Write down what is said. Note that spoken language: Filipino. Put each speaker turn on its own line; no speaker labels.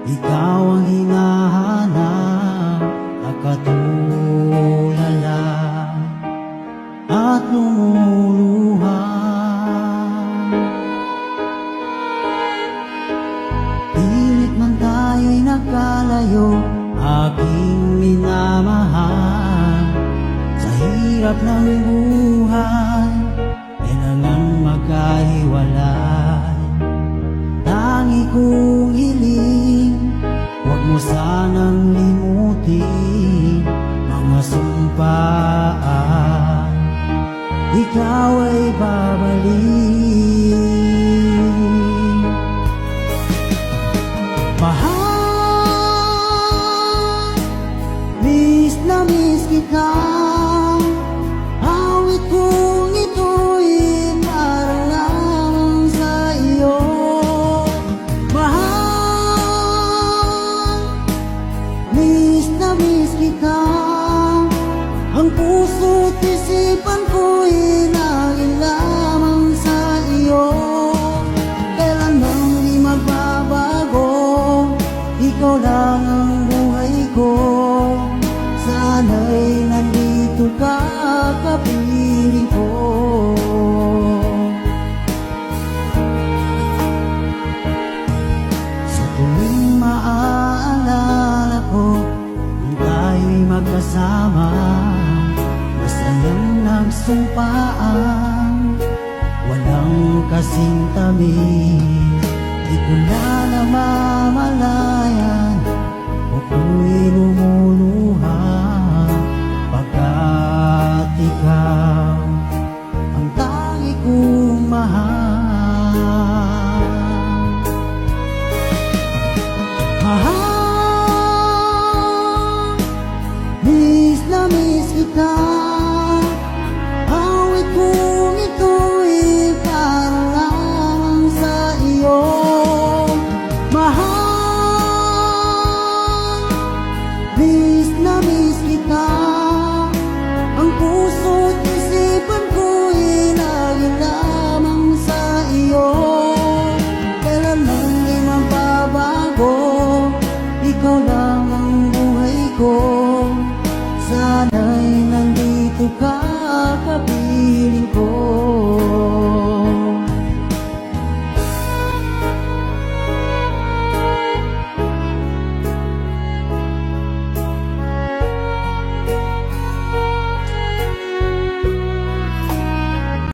Ikaw ang hinahanap, nakatulala at lumuluha. Pilit man tayo'y nagkalayo, aking minamahal. Sa hirap ng buhay, kailangan magkahiwalay. Tangi kong hiling, huwag mo sanang limutin mga sumpaan, ikaw ay babalik. Mahal, miss na miss kita. Awit kong ito'y para lamang sa iyo. Mahal, miss na miss kita. Ang puso't isipan ko'y naging lamang sa iyo. Kailan nang di magbabago, ikaw lang ang buhay ko. Sana'y nandito ka, kapiling ko. Sa tuwing maaalala ko nung tayo'y magkasama, masayang nagsumpaan, walang kasing tamis. Di ko na namamalayan, ako'y lumuluha, pagkat ikaw ang tangi kong mahal. Mahal, miss na miss kita. Awit kong ito'y para lamang sa iyo. Mahal, miss na miss kita. Ang puso't isipan ko'y laging lamang sa iyo. Kailan man di magbabago, ikaw lang ang buhay ko. Sana'y nandito ka, kapiling ko.